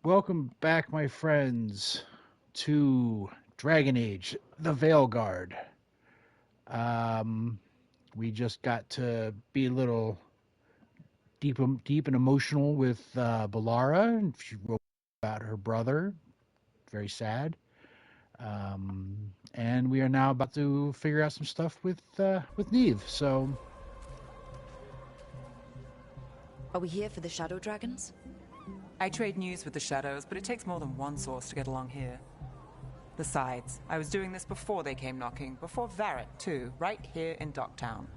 Welcome back, my friends, to Dragon Age, the Veilguard. Um, we just got to be a little deep and emotional with Balara. She wrote about her brother. Very sad. And we are now about to figure out some stuff with Neve. So, Are we here for the Shadow Dragons? I trade news with the Shadows, but it takes more than one source to get along here. Besides, I was doing this before they came knocking, before Varric, too, right here in Docktown.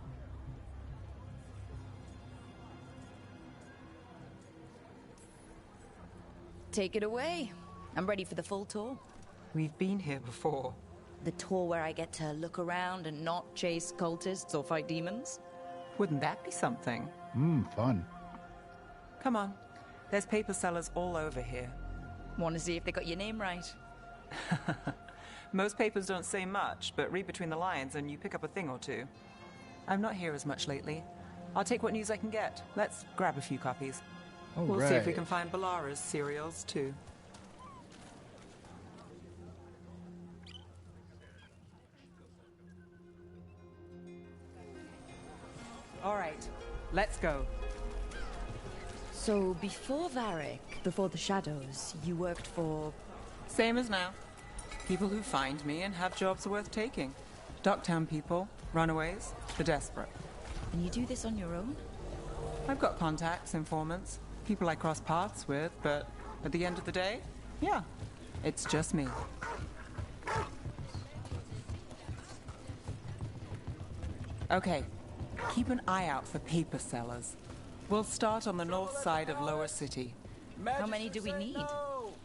Take it away. I'm ready for the full tour. We've been here before. The tour where I get to look around and not chase cultists or fight demons? Wouldn't that be something? Fun. Come on. There's paper sellers all over here. Want to see if they got your name right? Most papers don't say much, but read between the lines and you pick up a thing or two. I'm not here as much lately. I'll take what news I can get. Let's grab a few copies. We'll see if we can find Balara's cereals, too. All right, let's go. So, before Varric, before the Shadows, you worked for... Same as now. People who find me and have jobs worth taking. Docktown people, runaways, the desperate. And you do this on your own? I've got contacts, informants, people I cross paths with, but at the end of the day, yeah, it's just me. Okay, keep an eye out for paper sellers. We'll start on the north side of Lower City. How many do we need?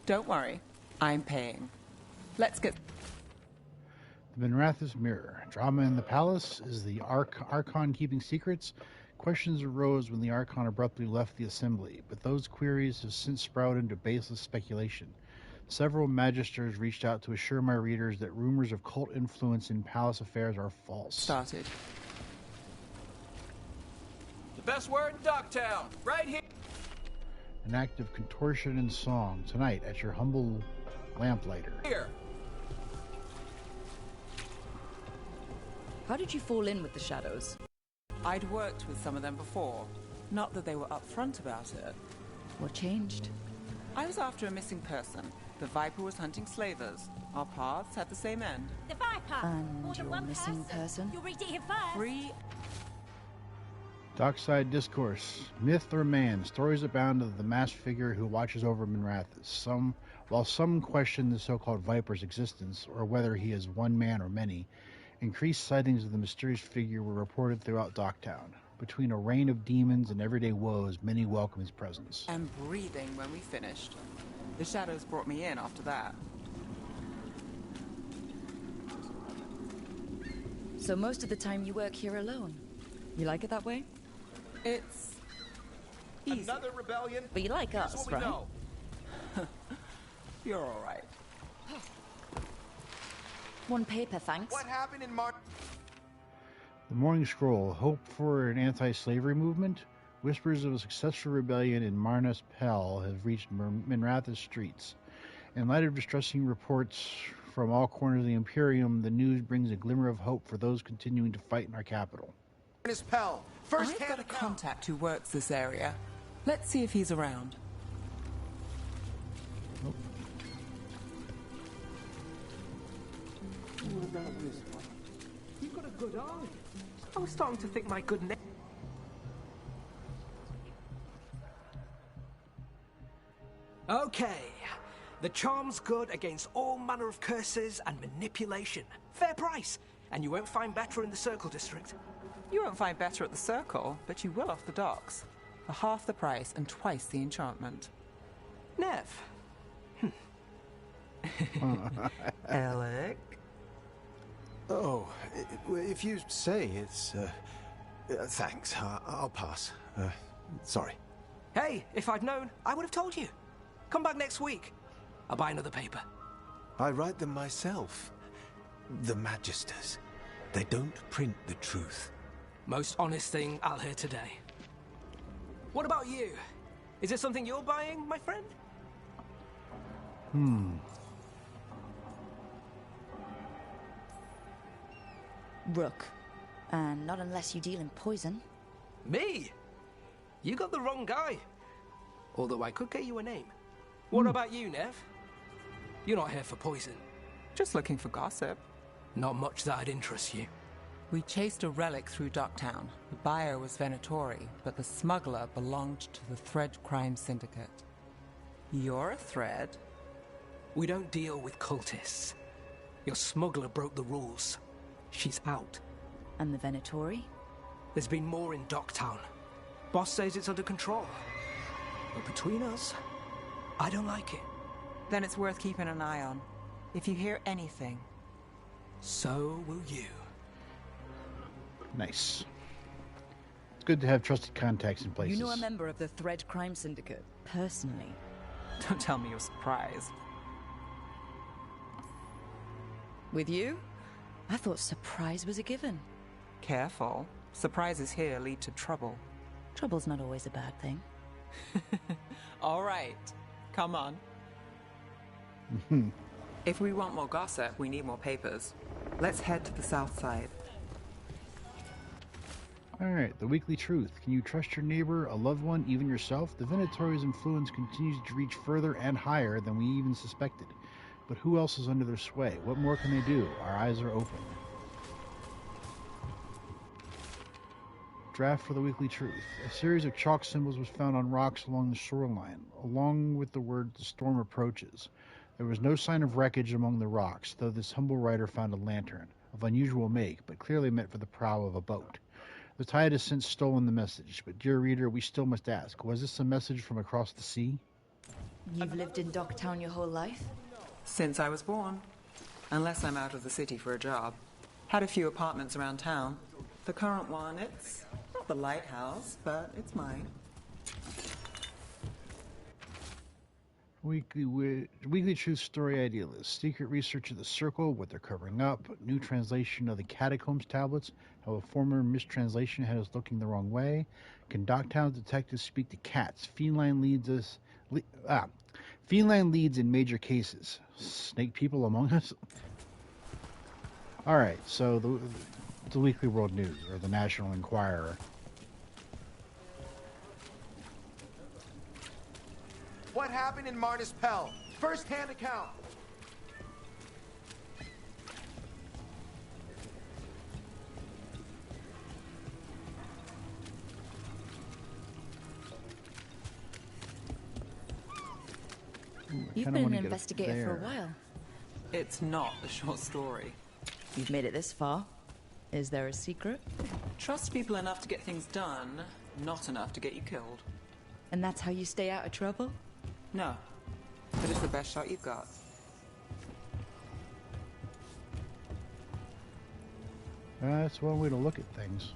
Don't worry, I'm paying. Let's get... The Minrathous Mirror. Drama in the Palace. Is the Archon keeping secrets? Questions arose when the Archon abruptly left the Assembly, but those queries have since sprouted into baseless speculation. Several magisters reached out to assure my readers that rumors of cult influence in palace affairs are false. Started. The best word in Docktown, right here. An act of contortion and song tonight at your humble lamplighter. Here. How did you fall in with the Shadows? I'd worked with some of them before. Not that they were upfront about it. What changed? I was after a missing person. The Viper was hunting slavers. Our paths had the same end. The Viper! And More than your one missing person? You'll read it here first. Free... Dockside Discourse. Myth or man, stories abound of the masked figure who watches over Minrathous. While some question the so-called Viper's existence, or whether he is one man or many, increased sightings of the mysterious figure were reported throughout Docktown. Between a reign of demons and everyday woes, many welcome his presence. And breathing when we finished. The Shadows brought me in after that. So most of the time you work here alone. You like it that way? It's... easy. Another rebellion? But you like Here's us, what we right? know. You're all right. One paper, thanks. What happened in March? The Morning Scroll. Hope for an anti-slavery movement. Whispers of a successful rebellion in Marnas Pel have reached Minrathous streets. In light of distressing reports from all corners of the Imperium, the news brings a glimmer of hope for those continuing to fight in our capital. His Pell. First I've hand got a account. contact who works this area. Let's see if he's around. You've got a good eye. I was starting to think my good name. Okay. The charm's good against all manner of curses and manipulation. Fair price. And you won't find better in the Circle District. You won't find better at the Circle, but you will off the docks. For half the price and twice the enchantment. Nev. Alec? Oh, if you say it's... thanks, I'll pass. Sorry. Hey, if I'd known, I would have told you. Come back next week. I'll buy another paper. I write them myself. The Magisters. They don't print the truth. Most honest thing I'll hear today. What about you? Is it something you're buying, my friend? Rook. And not unless you deal in poison. Me? You got the wrong guy. Although I could get you a name. What about you, Nev? You're not here for poison. Just looking for gossip. Not much that'd interest you. We chased a relic through Docktown. The buyer was Venatori, but the smuggler belonged to the Thread Crime Syndicate. You're a Thread? We don't deal with cultists. Your smuggler broke the rules. She's out. And the Venatori? There's been more in Docktown. Boss says it's under control. But between us, I don't like it. Then it's worth keeping an eye on. If you hear anything. So will you. Nice. It's good to have trusted contacts in places. You know a member of the Thread Crime Syndicate, personally? Don't tell me you're surprised. With you? I thought surprise was a given. Careful. Surprises here lead to trouble. Trouble's not always a bad thing. All right. Come on. If we want more gossip, we need more papers. Let's head to the south side. Alright, the weekly truth. Can you trust your neighbor, a loved one, even yourself? The Venatori's influence continues to reach further and higher than we even suspected. But who else is under their sway? What more can they do? Our eyes are open. Draft for the weekly truth. A series of chalk symbols was found on rocks along the shoreline, along with the word "the storm approaches." There was no sign of wreckage among the rocks, though this humble writer found a lantern, of unusual make, but clearly meant for the prow of a boat. The tide has since stolen the message, but dear reader, we still must ask, was this a message from across the sea? You've lived in Docktown your whole life? Since I was born. Unless I'm out of the city for a job. Had a few apartments around town. The current one, it's not the lighthouse, but it's mine. Weekly Truth Story Idealist. Secret research of the Circle, what they're covering up. New translation of the Catacombs tablets. How a former mistranslation had us looking the wrong way. Can Docktown detectives speak to cats? Feline leads in major cases. Snake people among us? Alright, so the Weekly World News, or the National Enquirer. What happened in Martis Pell? First-hand account. You've been an investigator for a while. It's not a short story. You've made it this far. Is there a secret? Trust people enough to get things done, not enough to get you killed. And that's how you stay out of trouble? No. But it's the best shot you've got. That's one way to look at things.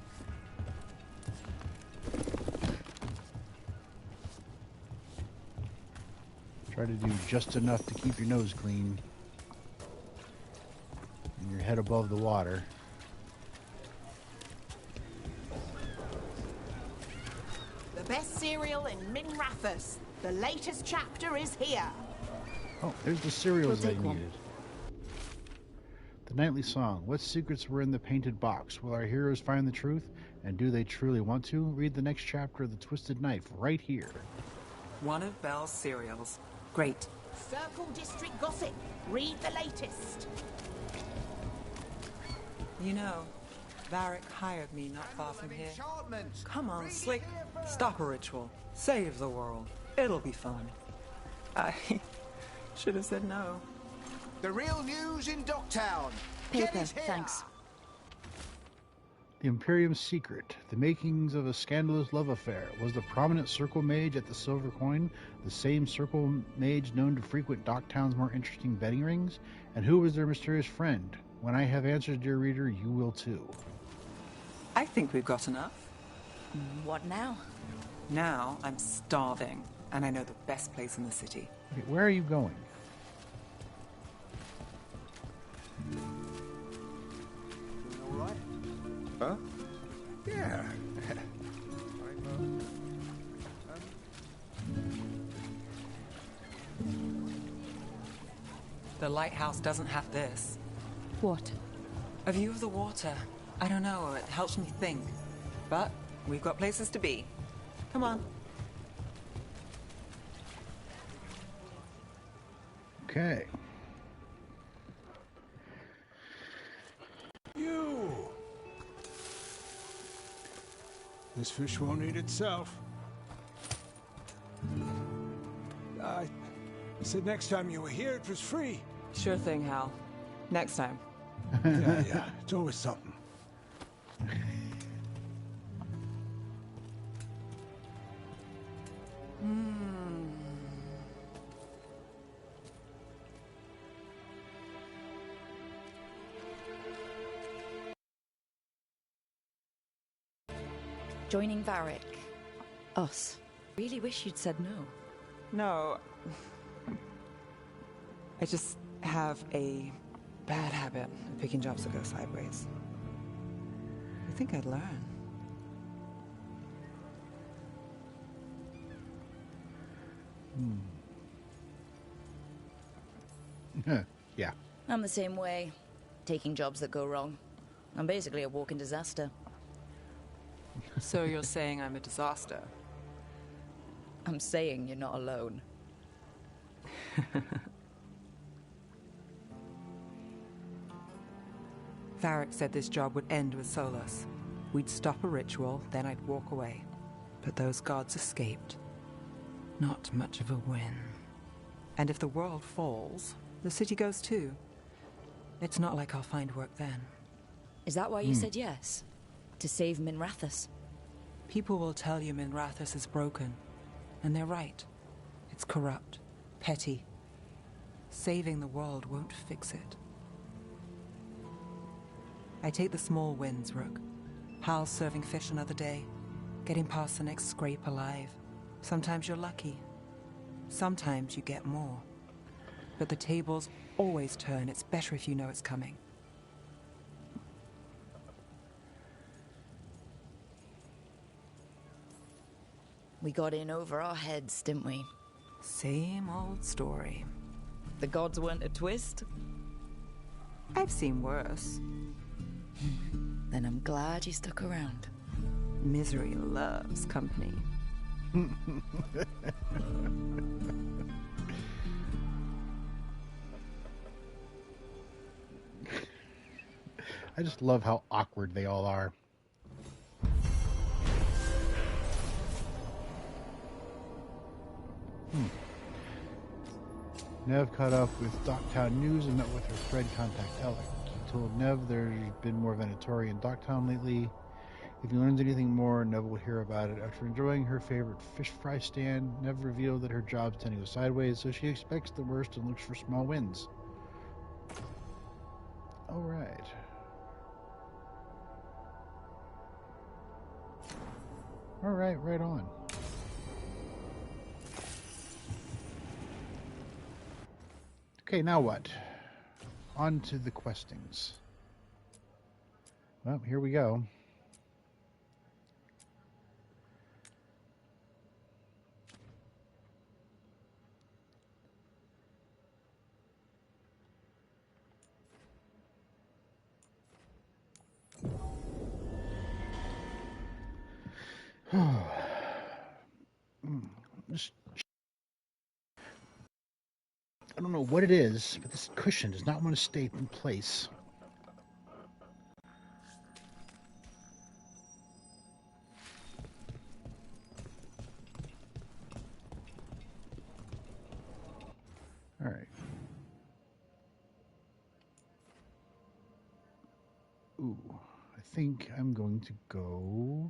Try to do just enough to keep your nose clean and your head above the water. The best serial in Minrathous. The latest chapter is here. Oh, there's the cereals We'll I take one. needed. The nightly song. What secrets were in the painted box? Will our heroes find the truth? And do they truly want to? Read the next chapter of The Twisted Knife right here. One of Belle's cereals. Great. Circle District Gossip. Read the latest. You know, Varric hired me not far from here. Come on, Slick. Stop a ritual. Save the world. It'll be fun. I should have said no. The real news in Docktown. Paper, Get it here. thanks. The Imperium's secret. The makings of a scandalous love affair. Was the prominent Circle Mage at the Silver Coin the same Circle Mage known to frequent Docktown's more interesting betting rings? And who was their mysterious friend? When I have answers, dear reader, you will too. I think we've got enough. What now? Now I'm starving, and I know the best place in the city. Okay, where are you going? All right? Huh? Yeah. The lighthouse doesn't have this. What? A view of the water. I don't know, it helps me think. But we've got places to be. Come on. Okay. You! This fish won't eat itself. I said next time you were here it was free. Sure thing, Hal. Next time. Yeah, it's always something. Joining Varric. Us. Really wish you'd said no. No. I just have a bad habit of picking jobs that go sideways. You think I'd learn? Yeah. I'm the same way. Taking jobs that go wrong. I'm basically a walking disaster. So you're saying I'm a disaster? I'm saying you're not alone. Varric said this job would end with Solus. We'd stop a ritual, then I'd walk away. But those gods escaped. Not much of a win. And if the world falls, the city goes too. It's not like I'll find work then. Is that why you said yes? To save Minrathous? People will tell you Minrathous is broken. And they're right. It's corrupt. Petty. Saving the world won't fix it. I take the small wins, Rook. Hal's serving fish another day. Getting past the next scrape alive. Sometimes you're lucky. Sometimes you get more. But the tables always turn. It's better if you know it's coming. We got in over our heads, didn't we? Same old story. The gods weren't a twist? I've seen worse. Then I'm glad you stuck around. Misery loves company. I just love how awkward they all are. Nev caught up with Docktown News and met with her thread contact Alec. He told Nev there's been more Venatori in Docktown lately. If he learns anything more, Nev will hear about it. After enjoying her favorite fish fry stand, Nev revealed that her job's tending to go sideways, so she expects the worst and looks for small wins. Alright. Alright, right on. Okay, now what? On to the questings. Well, here we go. I don't know what it is, but this cushion does not want to stay in place. All right. Ooh, I think I'm going to go.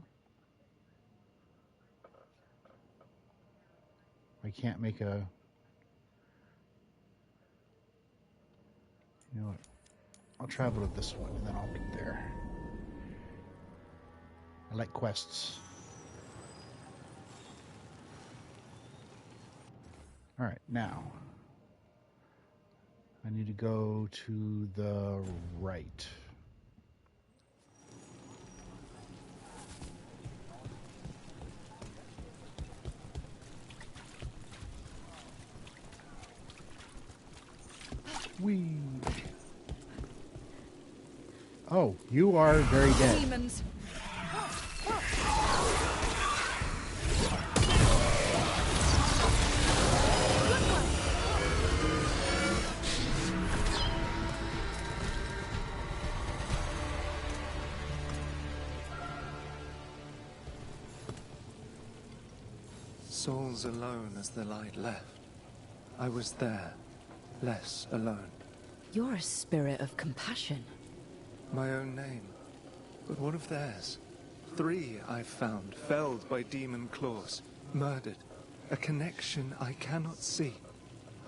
I can't make a. You know what? I'll travel to this one and then I'll be there. I like quests. Alright, now. I need to go to the right. Whee! Oh, you are very dead. Demons. Souls alone as the light left. I was there, less alone. You're a spirit of compassion. My own name. But what of theirs? 3 I've found, felled by demon claws, murdered. A connection I cannot see.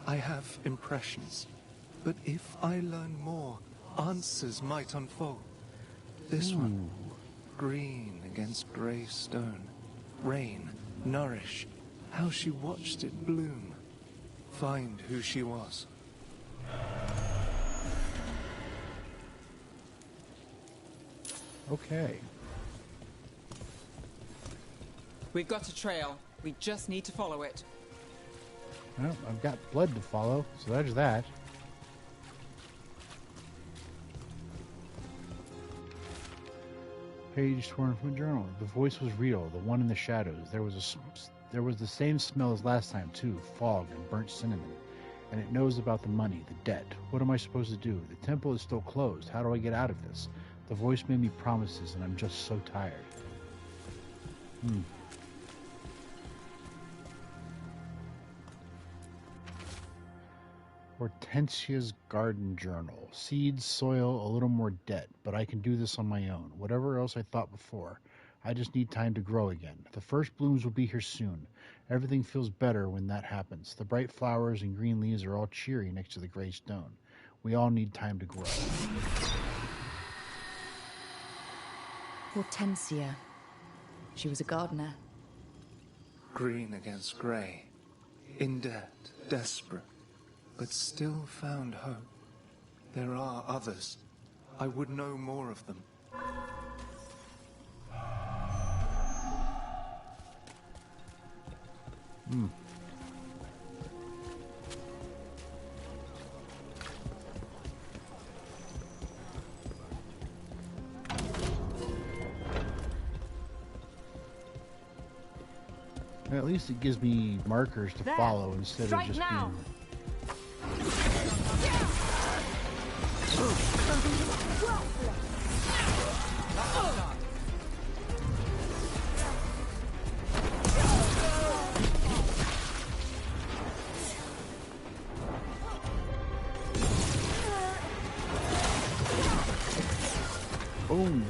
I have impressions. But if I learn more, answers might unfold. This one, green against grey stone. Rain, nourish, how she watched it bloom. Find who she was. Okay. We've got a trail. We just need to follow it. Well, I've got blood to follow, so there's that. Page torn from a journal. The voice was real, the one in the shadows. There was the same smell as last time, too, fog and burnt cinnamon. And it knows about the money, the debt. What am I supposed to do? The temple is still closed. How do I get out of this? The voice made me promises, and I'm just so tired. Hortensia's Garden Journal. Seeds, soil, a little more debt, but I can do this on my own. Whatever else I thought before. I just need time to grow again. The first blooms will be here soon. Everything feels better when that happens. The bright flowers and green leaves are all cheery next to the gray stone. We all need time to grow. Hortensia. She was a gardener. Green against grey. In debt, desperate. But still found hope. There are others. I would know more of them. At least it gives me markers to follow instead of just being... Boom.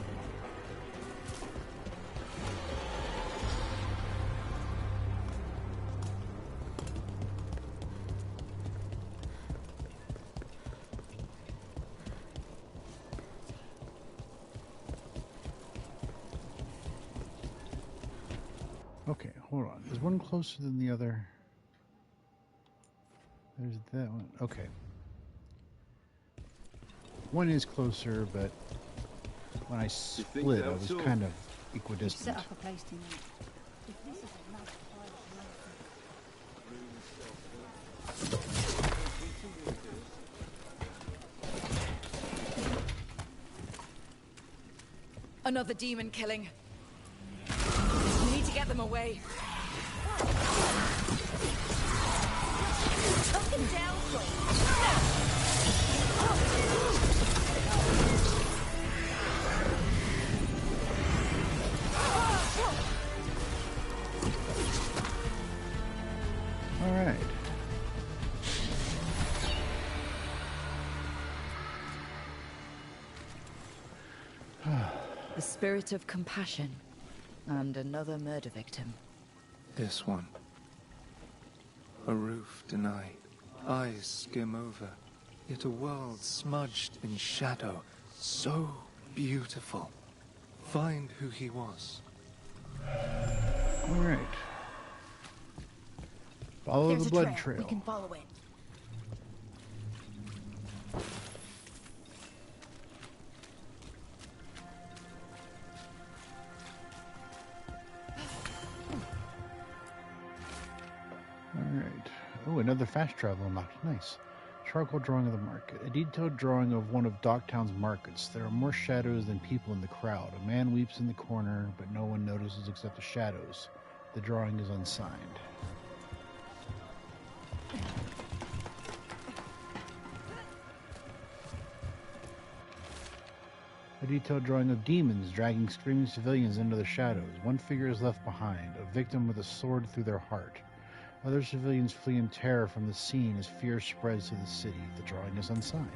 Okay, hold on. Is one closer than the other? There's that one. Okay. One is closer, but when I split, I was kind of equidistant. Set up a place to meet. If this is enough Another demon killing. We need to get them away. Up and down, All right. The spirit of compassion. And another murder victim. This one. A roof denied. Eyes skim over. Yet a world smudged in shadow. So beautiful. Find who he was. All right. Follow There's the a blood trail. trail. We can follow it. All right. Oh, another fast travel unlocked. Nice. Charcoal drawing of the market. A detailed drawing of one of Docktown's markets. There are more shadows than people in the crowd. A man weeps in the corner, but no one notices except the shadows. The drawing is unsigned. A detailed drawing of demons dragging screaming civilians into the shadows. One figure is left behind, a victim with a sword through their heart. Other civilians flee in terror from the scene as fear spreads to the city. The drawing is unsigned.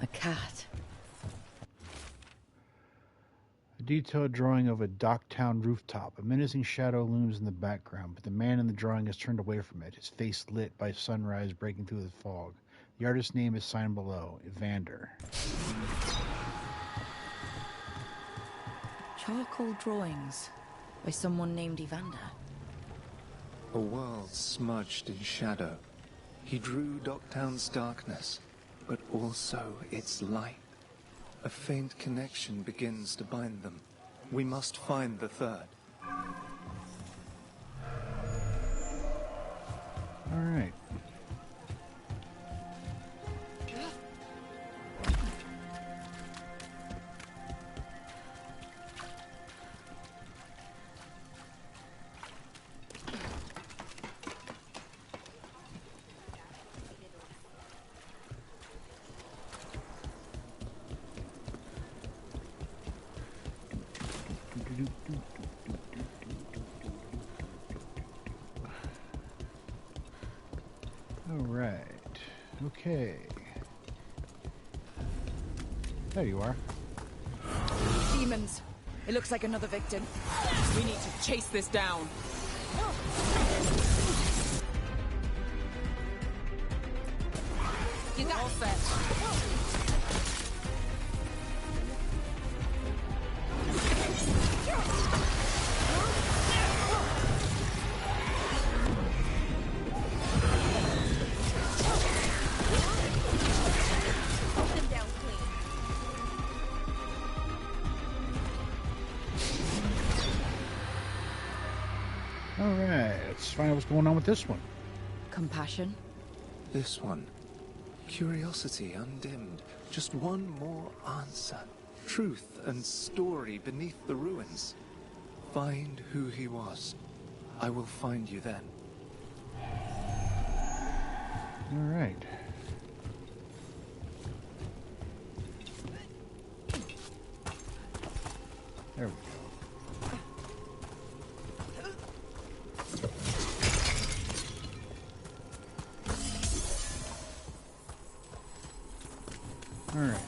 A cat. A detailed drawing of a Docktown rooftop. A menacing shadow looms in the background, but the man in the drawing has turned away from it, his face lit by sunrise breaking through the fog. The artist's name is signed below, Evander. Charcoal drawings by someone named Evander. A world smudged in shadow. He drew Docktown's darkness, but also its light. A faint connection begins to bind them. We must find the third. All right. Alright. Okay. There you are. Demons. It looks like another victim. We need to chase this down. You got all set. Alright, let's find out what's going on with this one. Compassion. This one. Curiosity undimmed. Just one more answer. Truth and story beneath the ruins. Find who he was. I will find you then. Alright. There we go. Alright.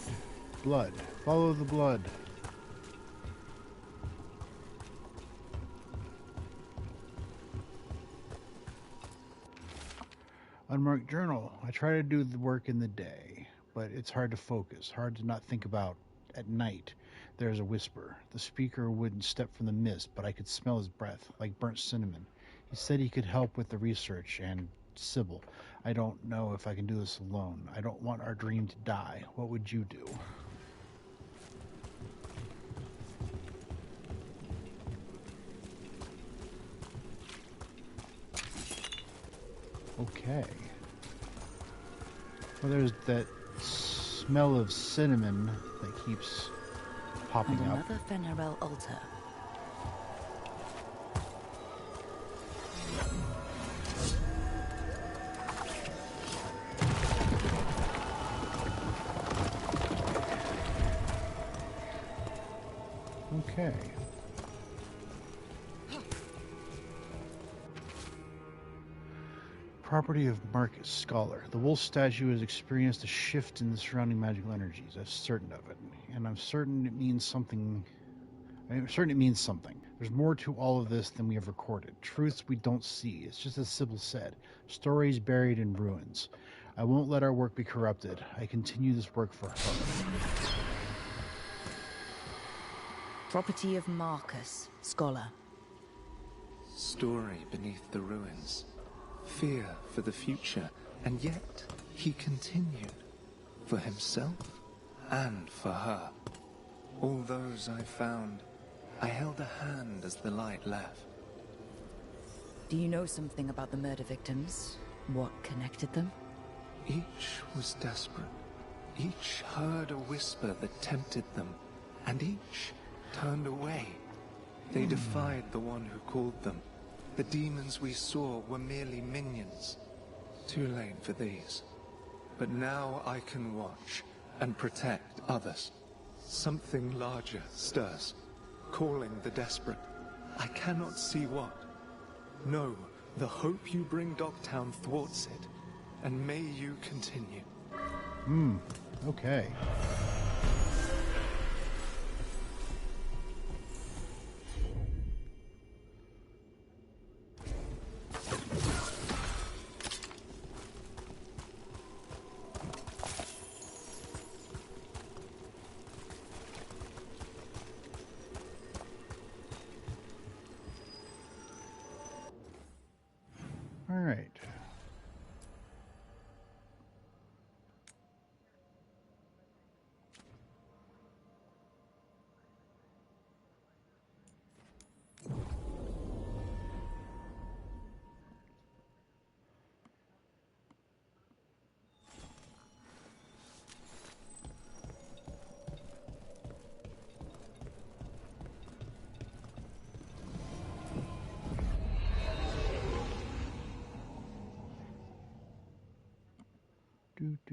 Blood. Follow the blood. Unmarked journal. I try to do the work in the day, but it's hard to focus, hard to not think about at night. There's a whisper. The speaker wouldn't step from the mist, but I could smell his breath, like burnt cinnamon. He said he could help with the research, and Sybil, I don't know if I can do this alone. I don't want our dream to die. What would you do? Okay. Well, there's that smell of cinnamon that keeps popping and up. Another Venerable altar. Okay. Property of Marcus, Scholar. The wolf statue has experienced a shift in the surrounding magical energies. I'm certain of it. And I'm certain it means something. There's more to all of this than we have recorded. Truths we don't see. It's just as Sybil said. Stories buried in ruins. I won't let our work be corrupted. I continue this work for her. Property of Marcus, Scholar. Story beneath the ruins. Fear for the future, and yet he continued. For himself and for her. All those I found, I held a hand as the light left. Do you know something about the murder victims? What connected them? Each was desperate. Each heard a whisper that tempted them, and each turned away. They defied the one who called them. The demons we saw were merely minions. Too late for these. But now I can watch and protect others. Something larger stirs, calling the desperate. I cannot see what. No, the hope you bring Dogtown thwarts it, and may you continue. Okay. All right.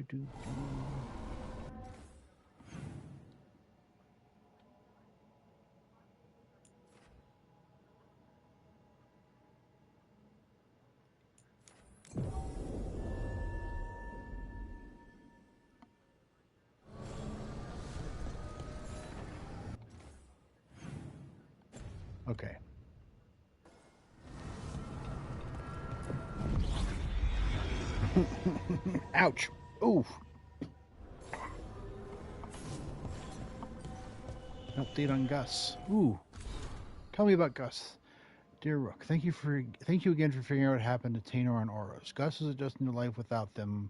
Do. Okay. Ouch. Oof. Update on Gus. Ooh. Tell me about Gus. Dear Rook, thank you again for figuring out what happened to Tainor and Oros. Gus is adjusting to life without them,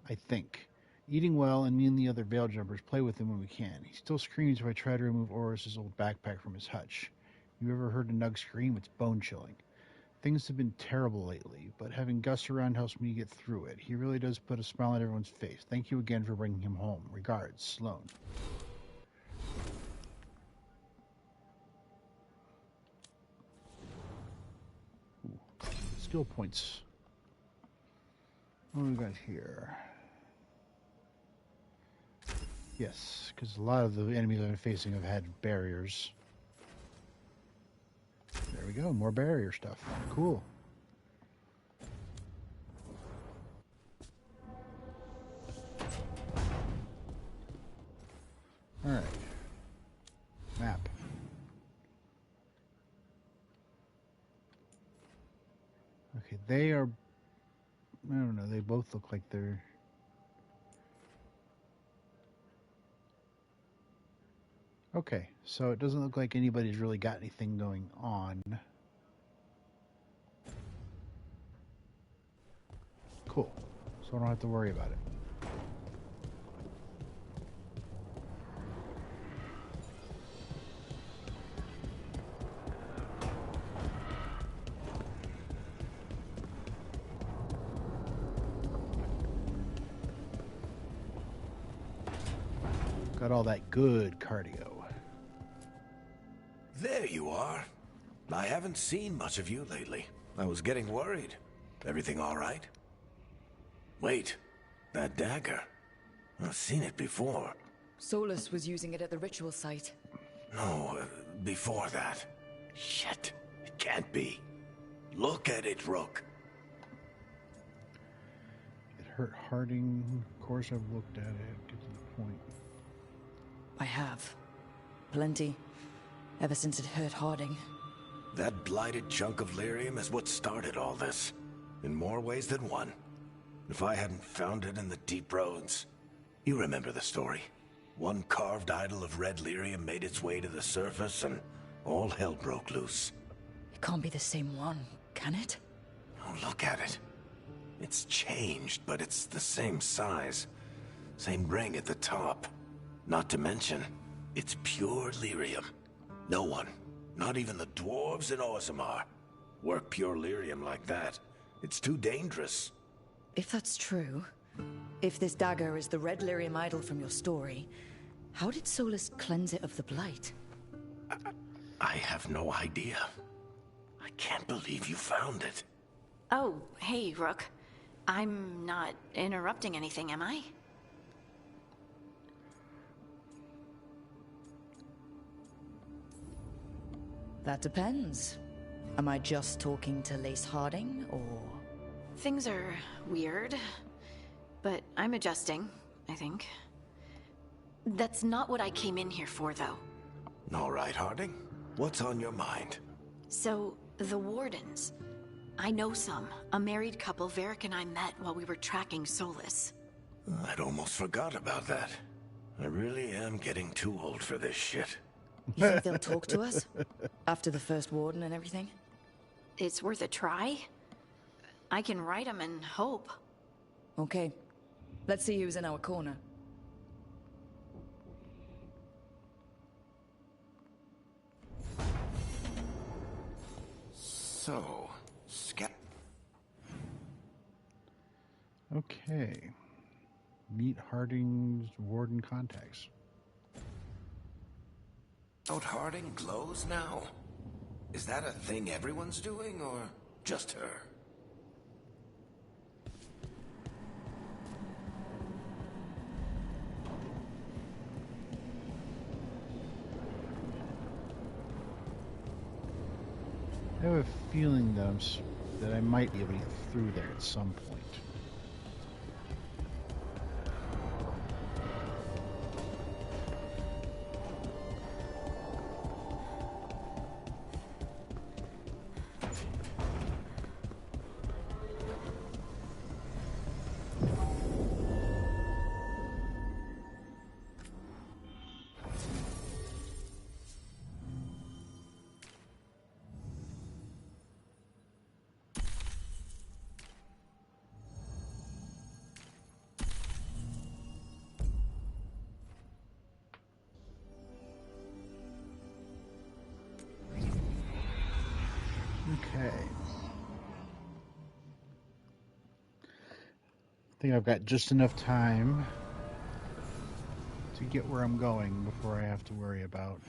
I think. Eating well, and me and the other veil jumpers play with him when we can. He still screams if I try to remove Oros' old backpack from his hutch. You ever heard a Nug scream? It's bone-chilling. Things have been terrible lately, but having Gus around helps me get through it. He really does put a smile on everyone's face. Thank you again for bringing him home. Regards, Sloan. Ooh. Skill points. What do we got here? Yes, because a lot of the enemies I'm facing have had barriers. There we go, more barrier stuff. Cool. Alright. Map. Okay, they are... I don't know, they both look like they're... Okay, so it doesn't look like anybody's really got anything going on. Cool. So I don't have to worry about it. Got all that good cardio. There you are. I haven't seen much of you lately. I was getting worried. Everything all right? Wait, that dagger. I've seen it before. Solus was using it at the ritual site. No, before that. Shit, it can't be. Look at it, Rook. It hurt Harding. Of course I've looked at it. Get to the point. I have. Plenty. Ever since it hurt Harding. That blighted chunk of lyrium is what started all this. In more ways than one. If I hadn't found it in the deep roads... You remember the story. One carved idol of red lyrium made its way to the surface and all hell broke loose. It can't be the same one, can it? Oh, look at it. It's changed, but it's the same size. Same ring at the top. Not to mention, It's pure lyrium. No one, not even the dwarves in Orzammar, work pure lyrium like that. It's too dangerous. If that's true, if this dagger is the red lyrium idol from your story, how did Solus cleanse it of the blight? I have no idea. I can't believe you found it. Oh, hey, Rook. I'm not interrupting anything, am I? That depends. Am I just talking to Lace Harding, or...? Things are weird, but I'm adjusting, I think. That's not what I came in here for, though. All right, Harding. What's on your mind? So, the Wardens. I know some. A married couple Varric and I met while we were tracking Solus. I'd almost forgot about that. I really am getting too old for this shit. You think they'll talk to us? After the first warden and everything? It's worth a try. I can write them and hope. Okay. Let's see who's in our corner. So, Okay. Meet Harding's warden contacts. Out Harding glows now? Is that a thing everyone's doing, or just her? I have a feeling that I might be able to get through there at some point. Okay. I think I've got just enough time to get where I'm going before I have to worry about...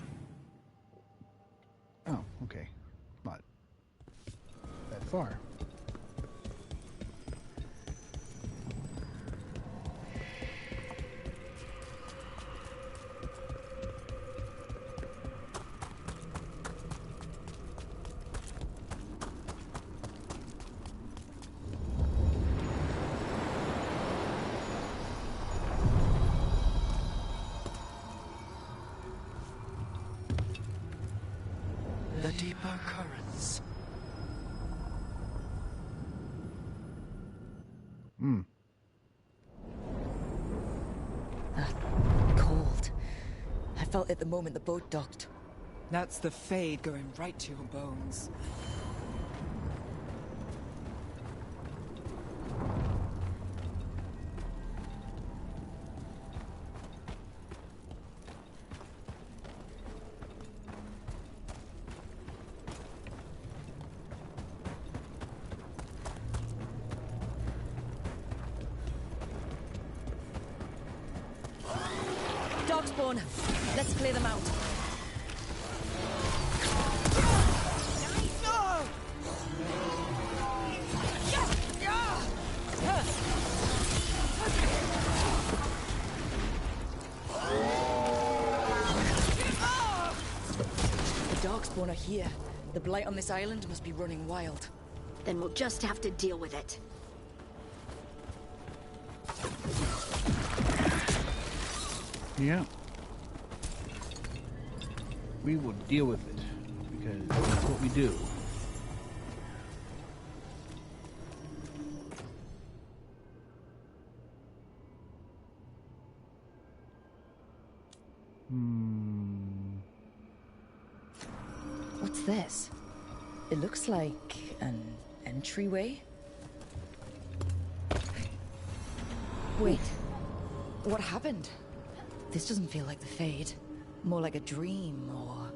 Oh, okay. Not that far. The deeper currents. Cold. I felt it the moment the boat docked. That's the Fade going right to your bones. Dogspawn! Let's clear them out. The Dogspawn are here. The blight on this island must be running wild. Then we'll just have to deal with it. Yeah. We will deal with it, because that's what we do. What's this? It looks like an entryway. Wait, what happened? This doesn't feel like the Fade. More like a dream, or...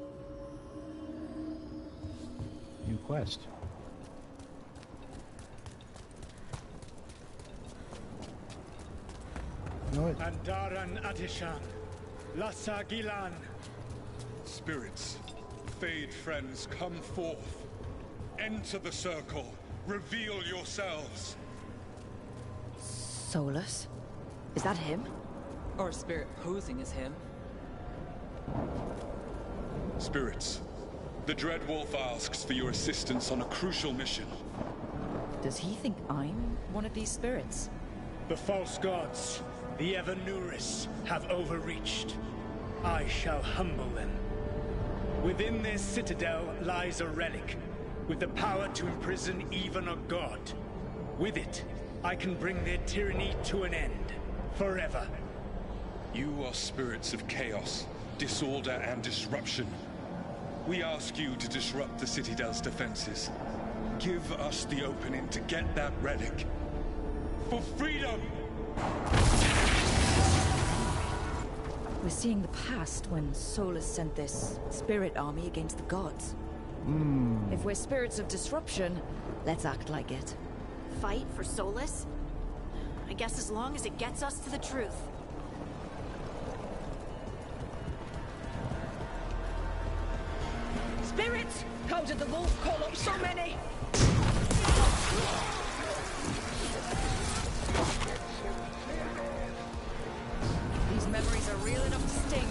New quest. You know what? Andaran Atishan. Lassa Gilan. Spirits, Fade friends, come forth. Enter the circle. Reveal yourselves. Solus? Is that him? Or a spirit posing as him. Spirits, the Dread Wolf asks for your assistance on a crucial mission. Does he think I'm one of these spirits? The false gods, the Evanuris, have overreached. I shall humble them. Within their citadel lies a relic, with the power to imprison even a god. With it, I can bring their tyranny to an end, forever. You are spirits of chaos, disorder, and disruption. We ask you to disrupt the Citadel's defenses. Give us the opening to get that relic. For freedom! We're seeing the past when Solus sent this spirit army against the gods. If we're spirits of disruption, let's act like it. Fight for Solus? I guess as long as it gets us to the truth. Spirits! How did the wolf call up so many? These memories are real enough to sting.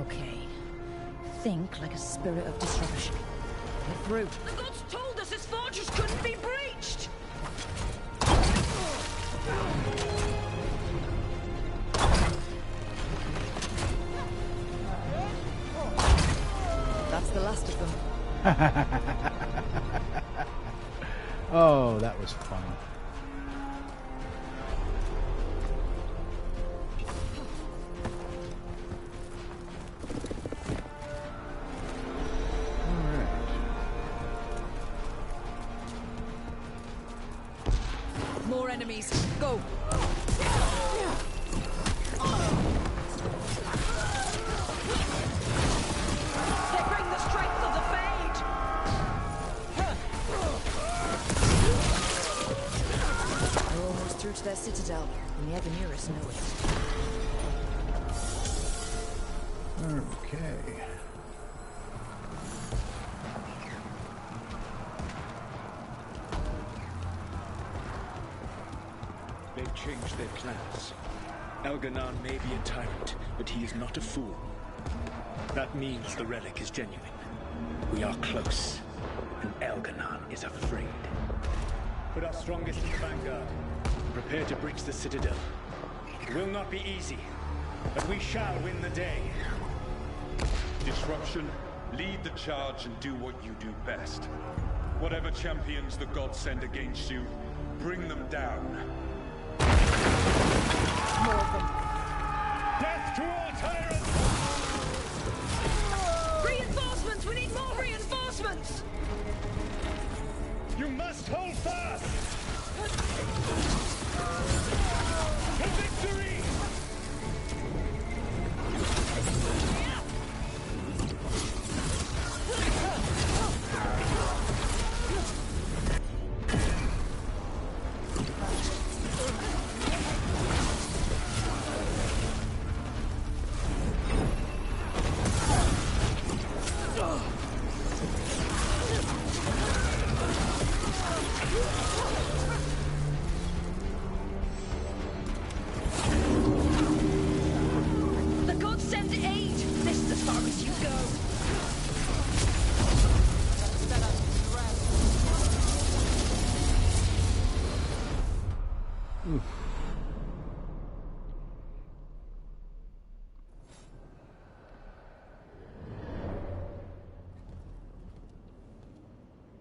Okay. Think like a spirit of disruption. Get through. The gods told us this fortress couldn't be breached! That's the last of them. Oh, that was fun. More enemies. Go! They bring the strength of the Fade! We're almost through to their citadel, and the Evanuris know it. Okay. They've changed their plans. Elganon may be a tyrant, but he is not a fool. That means the relic is genuine. We are close, and Elganon is afraid. Put our strongest in the vanguard. Prepare to breach the citadel. It will not be easy, but we shall win the day. Disruption, lead the charge and do what you do best. Whatever champions the gods send against you, bring them down. More of them. Death to all tyrants! Reinforcements! We need more reinforcements! You must hold fast! To victory!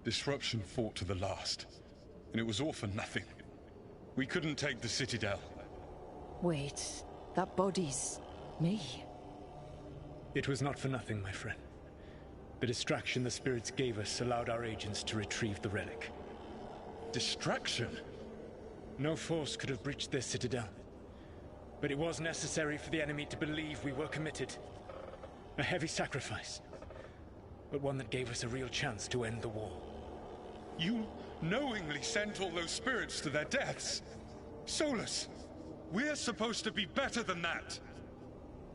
Disruption fought to the last, and it was all for nothing. We couldn't take the Citadel. Wait, that body's me. It was not for nothing, my friend. The distraction the spirits gave us allowed our agents to retrieve the relic. Distraction? No force could have breached their Citadel. But it was necessary for the enemy to believe we were committed. A heavy sacrifice, but one that gave us a real chance to end the war. You knowingly sent all those spirits to their deaths? Solus, we're supposed to be better than that!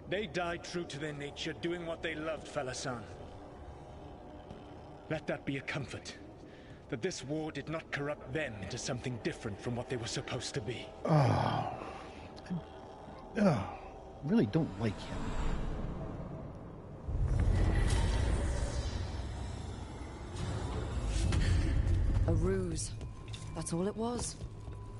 They died true to their nature, doing what they loved, Falasan. Let that be a comfort, that this war did not corrupt them into something different from what they were supposed to be. Really don't like him. A ruse. That's all it was.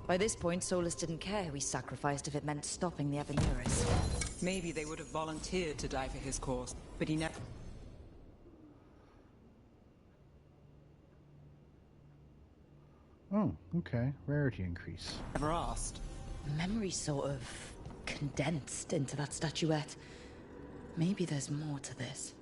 By this point, Solus didn't care who he sacrificed if it meant stopping the Evanuris. Maybe they would have volunteered to die for his cause, but he never... Oh, okay. Rarity increase. Never asked. Memory sort of condensed into that statuette. Maybe there's more to this.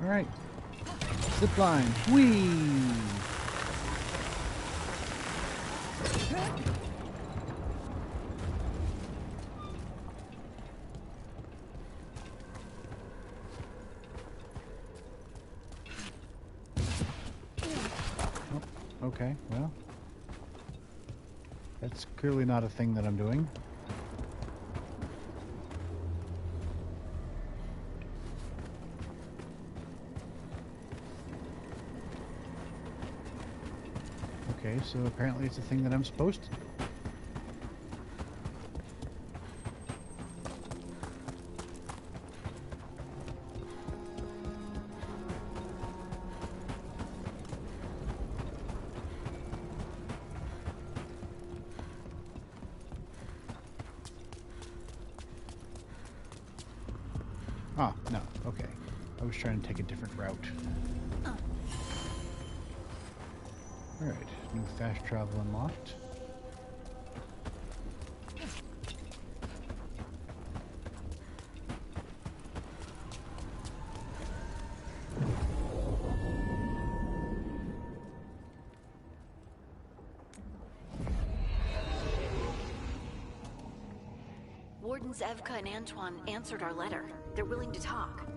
Alright. Zip line. Whee! Oh, okay, well. That's clearly not a thing that I'm doing. Okay, so apparently it's a thing that I'm supposed to do. Ah, no, okay. I was trying to take a different route. Alright, new fast travel unlocked. Wardens Evka and Antoine answered our letter. They're willing to talk.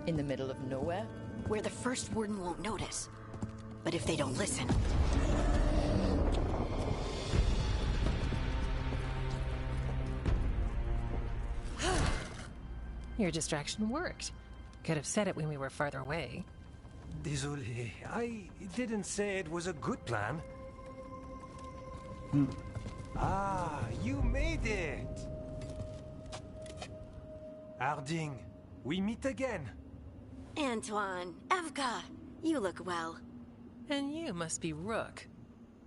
In the middle of nowhere? Where the first warden won't notice. But if they don't listen... Your distraction worked. Could have said it when we were farther away. Désolé, I didn't say it was a good plan. Ah, you made it! Harding, we meet again. Antoine, Evka, you look well. And you must be Rook.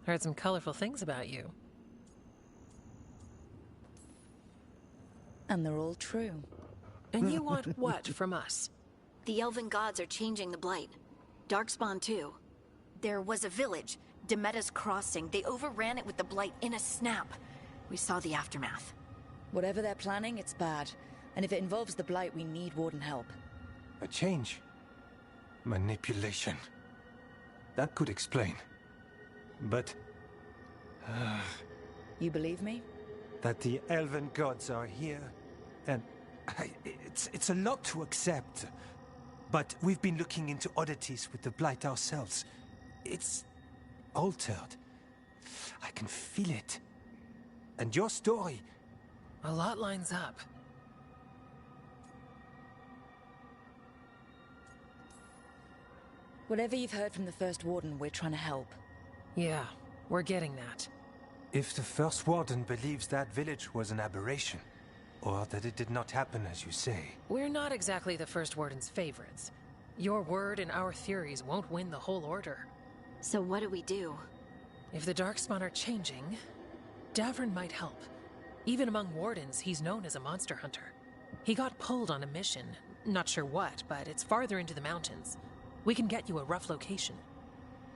Heard some colorful things about you. And they're all true. And you want what from us? The elven gods are changing the Blight. Darkspawn too. There was a village, Demeta's Crossing. They overran it with the Blight in a snap. We saw the aftermath. Whatever they're planning, it's bad. And if it involves the Blight, we need Warden help. A change. Manipulation. That could explain. But... You believe me? that the elven gods are here, and... It's a lot to accept. But we've been looking into oddities with the Blight ourselves. It's altered. I can feel it. And your story... A lot lines up. Whatever you've heard from the First Warden, we're trying to help. Yeah, we're getting that. If the First Warden believes that village was an aberration, or that it did not happen as you say... We're not exactly the First Warden's favorites. Your word and our theories won't win the whole order. So what do we do? If the Darkspawn are changing, Davrin might help. Even among Wardens, he's known as a monster hunter. He got pulled on a mission. Not sure what, but it's farther into the mountains. We can get you a rough location.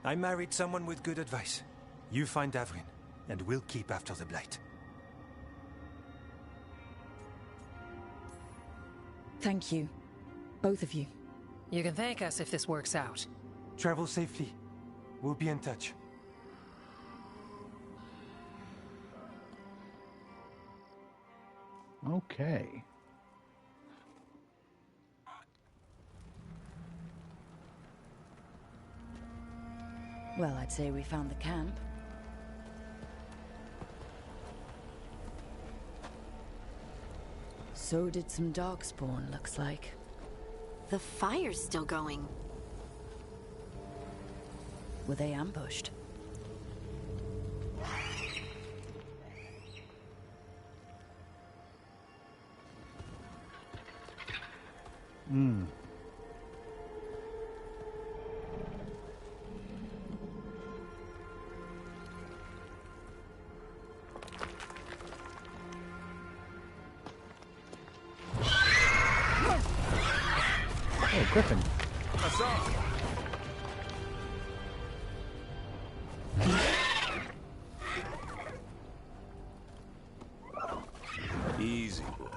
I married someone with good advice. You find Davrin, and we'll keep after the Blight. Thank you. Both of you. You can thank us if this works out. Travel safely. We'll be in touch. Okay. Well, I'd say we found the camp. So did some Darkspawn, looks like. The fire's still going. Were they ambushed? Hmm. Oh, Griffin. I saw. Easy, boy.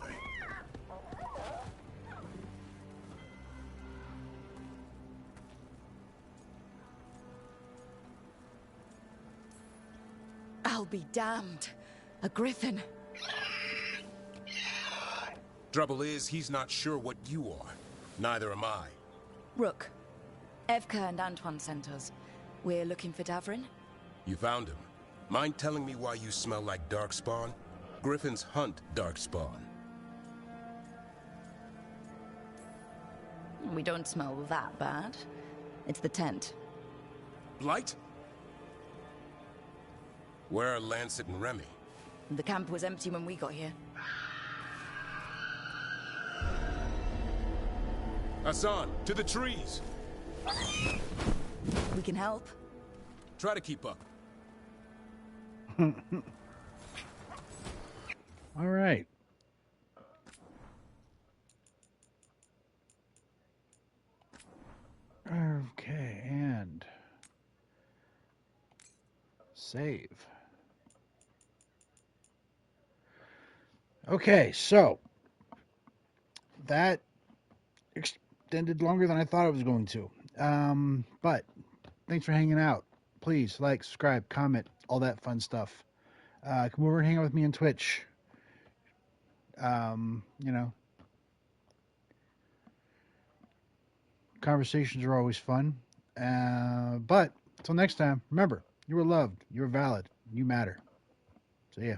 I'll be damned. A griffin. Trouble is, he's not sure what you are. Neither am I. Rook. Evka and Antoine sent us. We're looking for Davrin. You found him. Mind telling me why you smell like Darkspawn? Griffins hunt Darkspawn. We don't smell that bad. It's the tent. Blight? Where are Lancet and Remy? The camp was empty when we got here. Hassan, to the trees! We can help. Try to keep up. All right. Okay, and save. Okay, so that extended longer than I thought it was going to. But thanks for hanging out. Please like, subscribe, comment, all that fun stuff. Come over and hang out with me on Twitch. Conversations are always fun. But until next time, remember, you are loved, you are valid, you matter. See ya.